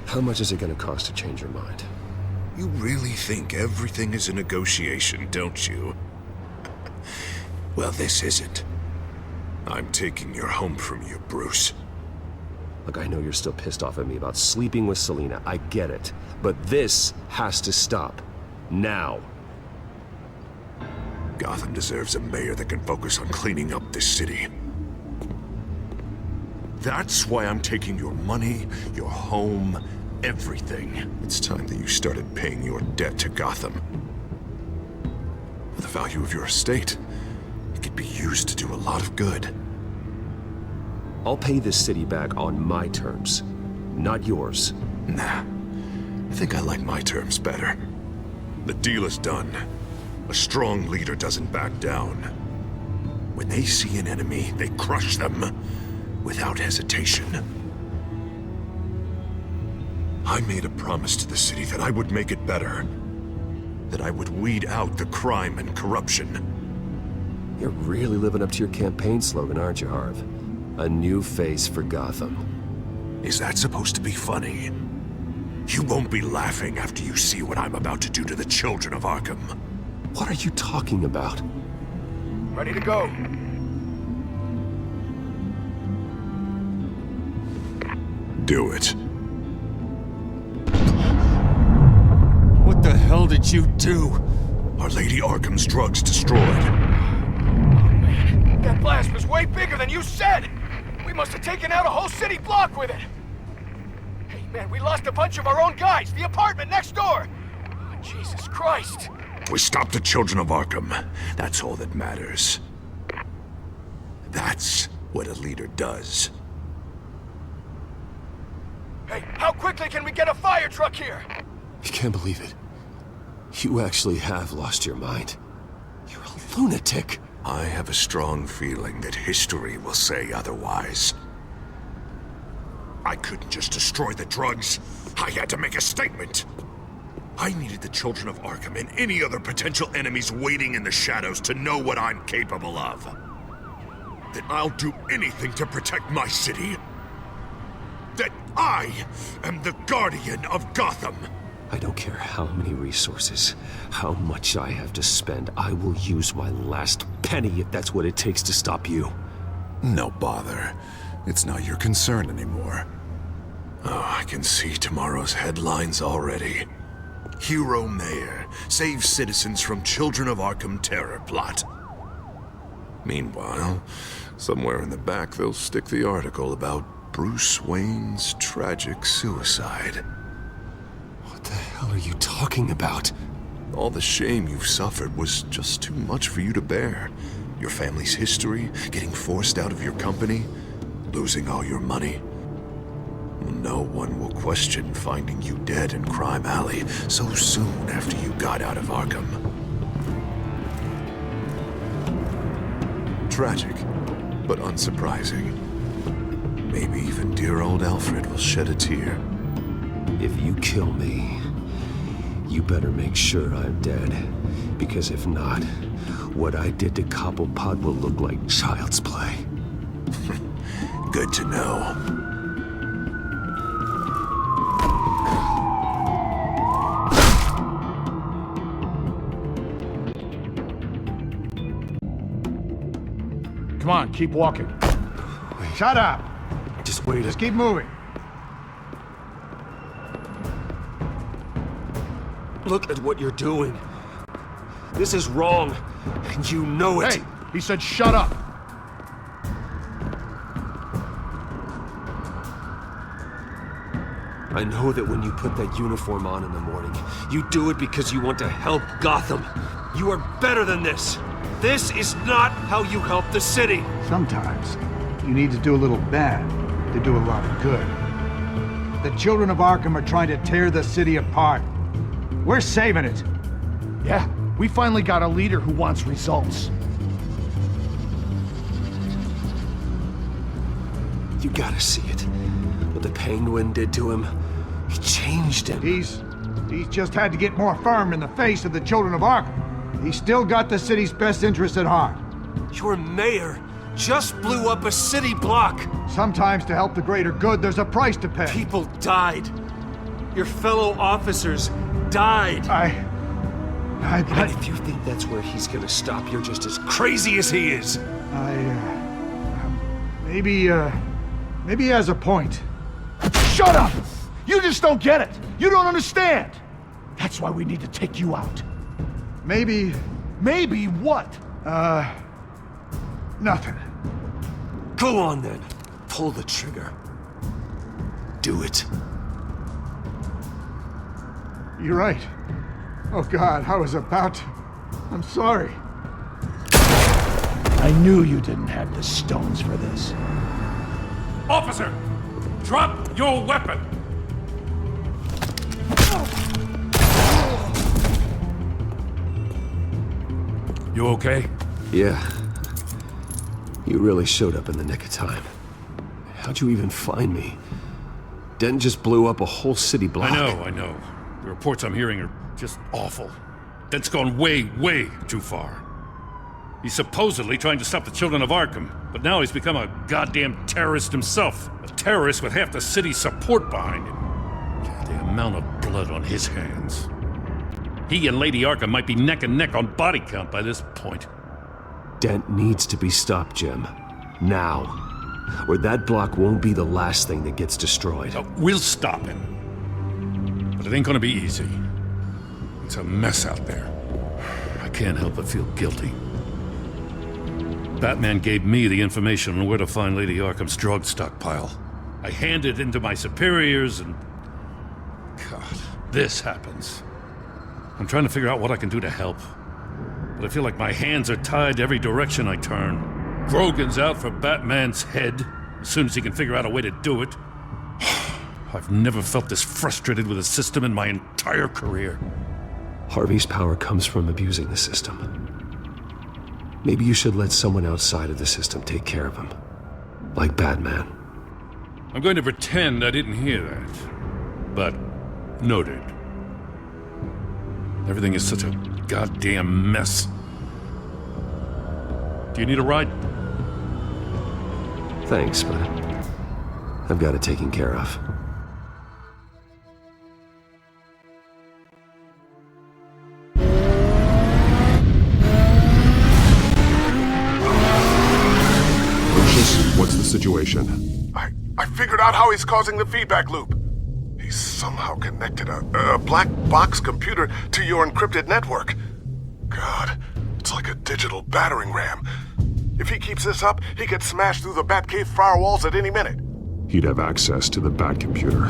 How much is it going to cost to change your mind? You really think everything is a negotiation, don't you? Well, this isn't. I'm taking your home from you, Bruce. Look, I know you're still pissed off at me about sleeping with Selina. I get it. But this has to stop. Now. Gotham deserves a mayor that can focus on cleaning up this city. That's why I'm taking your money, your home, everything. It's time that you started paying your debt to Gotham. For the value of your estate, it could be used to do a lot of good. I'll pay this city back on my terms, not yours. Nah. I think I like my terms better. The deal is done. A strong leader doesn't back down. When they see an enemy, they crush them without hesitation. I made a promise to the city that I would make it better. That I would weed out the crime and corruption. You're really living up to your campaign slogan, aren't you, Harv? A new face for Gotham. Is that supposed to be funny? You won't be laughing after you see what I'm about to do to the children of Arkham. What are you talking about? Ready to go. Do it. What the hell did you do? Are Lady Arkham's drugs destroyed? That blast was way bigger than you said! We must have taken out a whole city block with it! Hey, man, we lost a bunch of our own guys! The apartment next door! Oh, Jesus Christ! We stopped the children of Arkham. That's all that matters. That's what a leader does. Hey, how quickly can we get a fire truck here? I can't believe it. You actually have lost your mind. You're a lunatic. I have a strong feeling that history will say otherwise. I couldn't just destroy the drugs. I had to make a statement. I needed the children of Arkham and any other potential enemies waiting in the shadows to know what I'm capable of. That I'll do anything to protect my city. That I am the guardian of Gotham. I don't care how many resources, how much I have to spend. I will use my last penny if that's what it takes to stop you. No bother. It's not your concern anymore. Oh, I can see tomorrow's headlines already. Hero Mayor saves citizens from Children of Arkham terror plot. Meanwhile, somewhere in the back they'll stick the article about Bruce Wayne's tragic suicide. What the hell are you talking about? All the shame you've suffered was just too much for you to bear. Your family's history, getting forced out of your company, losing all your money. No one will question finding you dead in Crime Alley so soon after you got out of Arkham. Tragic, but unsurprising. Maybe even dear old Alfred will shed a tear. If you kill me, you better make sure I'm dead. Because if not, what I did to Cobblepot will look like child's play. Good to know. Come on, keep walking. Shut up! Just wait. Just keep moving. Look at what you're doing. This is wrong, and you know it. Hey, he said shut up. I know that when you put that uniform on in the morning, you do it because you want to help Gotham. You are better than this. This is not how you help the city. Sometimes you need to do a little bad to do a lot of good. The children of Arkham are trying to tear the city apart. We're saving it. Yeah, we finally got a leader who wants results. You gotta see it. What the Penguin did to him, it changed him. He's just had to get more firm in the face of the children of Arkham. He's still got the city's best interests at heart. Your mayor just blew up a city block. Sometimes to help the greater good, there's a price to pay. People died. Your fellow officers died. And if you think that's where he's gonna stop, you're just as crazy as he is. Maybe he has a point. Shut up! You just don't get it. You don't understand. That's why we need to take you out. Maybe what? Nothing. Go on then. Pull the trigger. Do it. You're right. Oh God, I was about to. I'm sorry. I knew you didn't have the stones for this. Officer, drop your weapon. You okay? Yeah. You really showed up in the nick of time. How'd you even find me? Dent just blew up a whole city block. I know. The reports I'm hearing are just awful. Dent's gone way, way too far. He's supposedly trying to stop the children of Arkham, but now he's become a goddamn terrorist himself. A terrorist with half the city's support behind him. The amount of blood on his hands. He and Lady Arkham might be neck and neck on body count by this point. Dent needs to be stopped, Jim. Now. Or that block won't be the last thing that gets destroyed. We'll stop him. But it ain't gonna be easy. It's a mess out there. I can't help but feel guilty. Batman gave me the information on where to find Lady Arkham's drug stockpile. I handed it into my superiors and... God, this happens. I'm trying to figure out what I can do to help. But I feel like my hands are tied every direction I turn. Grogan's out for Batman's head, as soon as he can figure out a way to do it. I've never felt this frustrated with a system in my entire career. Harvey's power comes from abusing the system. Maybe you should let someone outside of the system take care of him. Like Batman. I'm going to pretend I didn't hear that. But, noted. Everything is such a goddamn mess. Do you need a ride? Thanks, but I've got it taken care of. What's the situation? I figured out how he's causing the feedback loop. He's somehow connected a black box computer to your encrypted network. God, it's like a digital battering ram. If he keeps this up, he could smash through the Batcave firewalls at any minute. He'd have access to the Bat computer.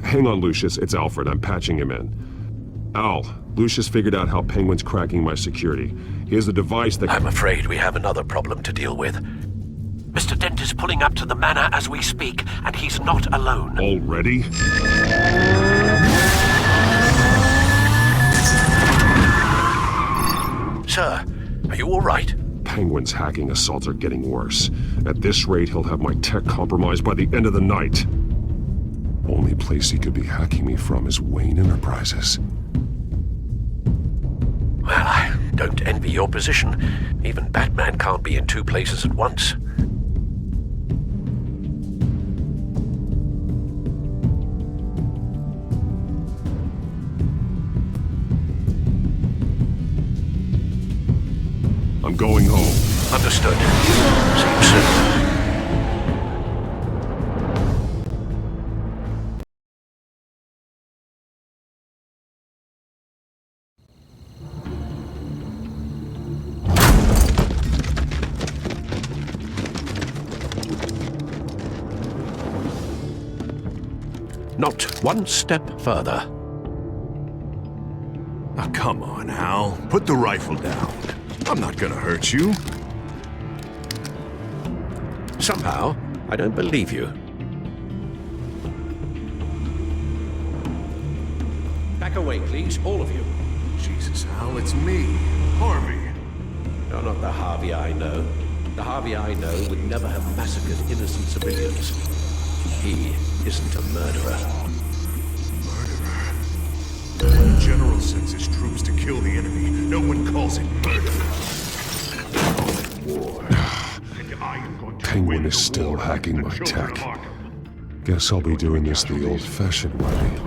Hang on, Lucius. It's Alfred. I'm patching him in. Al, Lucius figured out how Penguin's cracking my security. He has a device that... I'm afraid we have another problem to deal with. Mr. Dent is pulling up to the manor as we speak, and he's not alone. Already? Sir, are you all right? Penguin's hacking assaults are getting worse. At this rate, he'll have my tech compromised by the end of the night. Only place he could be hacking me from is Wayne Enterprises. Well, I don't envy your position. Even Batman can't be in two places at once. I'm going home. Understood. See you soon. Not one step further. Oh, come on, Al. Put the rifle down. I'm not gonna hurt you. Somehow, I don't believe you. Back away, please, all of you. Jesus, Al, it's me, Harvey. No, not the Harvey I know. The Harvey I know would never have massacred innocent civilians. He isn't a murderer. When the general sends his troops to kill the enemy, no one calls it murder. War. Penguin is still hacking my tech. Guess I'll be doing this the old-fashioned way.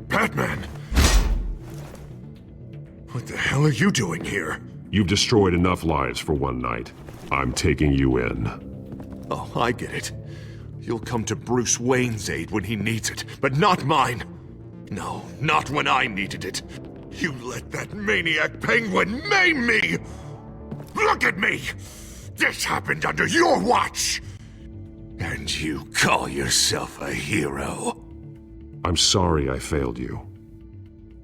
Batman! What the hell are you doing here? You've destroyed enough lives for one night. I'm taking you in. Oh, I get it. You'll come to Bruce Wayne's aid when he needs it, but not mine. No, not when I needed it. You let that maniac Penguin maim me! Look at me! This happened under your watch! And you call yourself a hero? I'm sorry I failed you.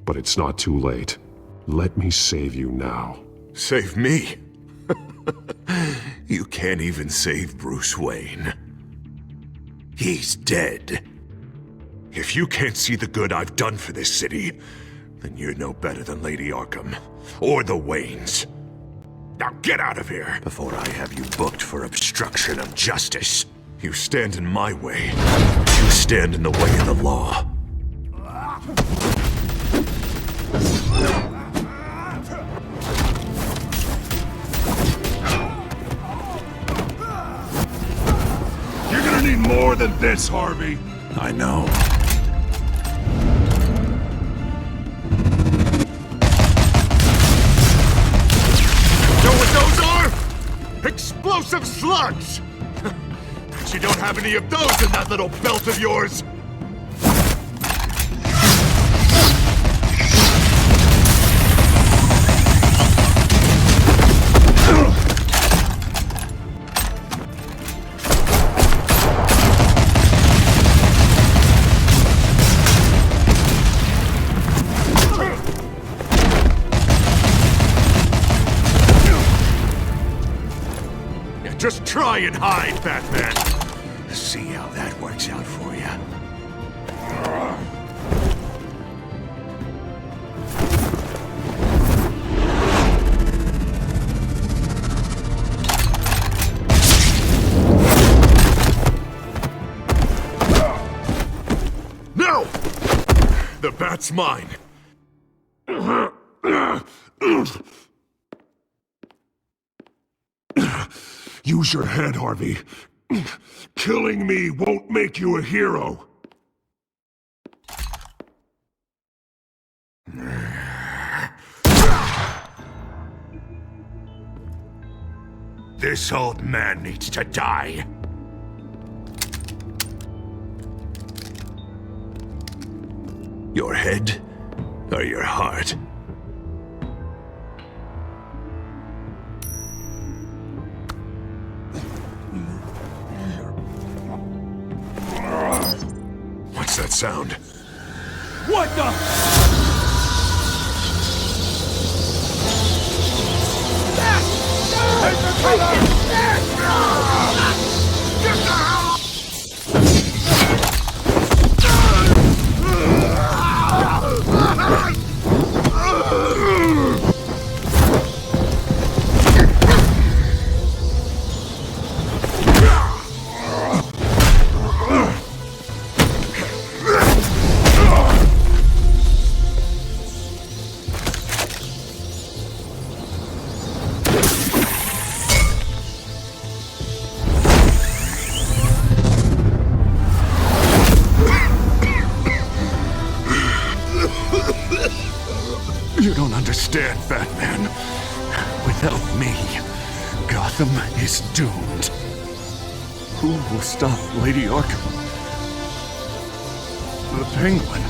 but it's not too late. Let me save you now. Save me? You can't even save Bruce Wayne. He's dead. If you can't see the good I've done for this city, then you're no better than Lady Arkham, or the Waynes. Now get out of here, before I have you booked for obstruction of justice. You stand in my way, you stand in the way of the law. You're gonna need more than this, Harvey. I know. Know what those are? Explosive slugs! But you don't have any of those in that little belt of yours! Just try and hide, Batman. See how that works out for you. No! The bat's mine. Use your head, Harvey. Killing me won't make you a hero. This old man needs to die. Your head or your heart? What's that sound? What the? You don't understand, Batman. Without me, Gotham is doomed. Who will stop Lady Arkham? The Penguin.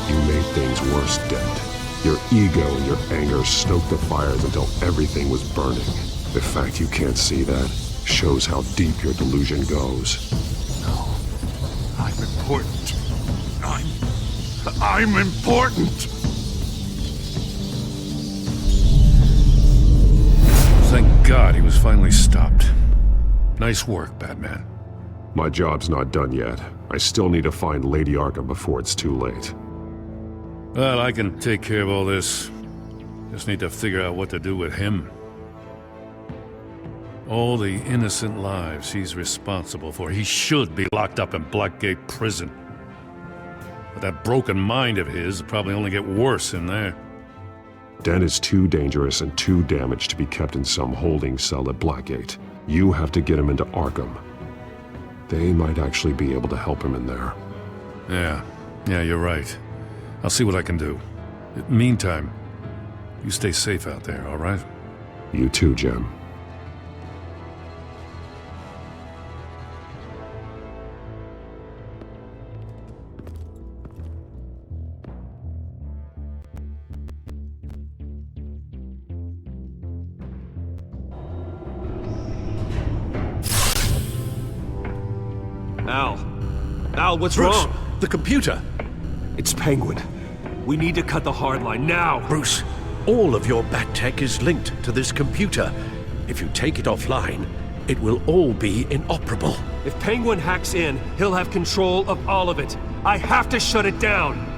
You made things worse, Dent. Your ego and your anger stoked the fires until everything was burning. The fact you can't see that shows how deep your delusion goes. No. I'm important. I'm important! Thank God he was finally stopped. Nice work, Batman. My job's not done yet. I still need to find Lady Arkham before it's too late. Well, I can take care of all this. Just need to figure out what to do with him. All the innocent lives he's responsible for. He should be locked up in Blackgate Prison. But that broken mind of his will probably only get worse in there. Dent is too dangerous and too damaged to be kept in some holding cell at Blackgate. You have to get him into Arkham. They might actually be able to help him in there. Yeah, you're right. I'll see what I can do. Meantime, you stay safe out there, all right? You too, Jim. Al, what's Bruce, wrong? the computer. It's Penguin. We need to cut the hard line now. Bruce, all of your bat tech is linked to this computer. If you take it offline, it will all be inoperable. If Penguin hacks in, he'll have control of all of it. I have to shut it down.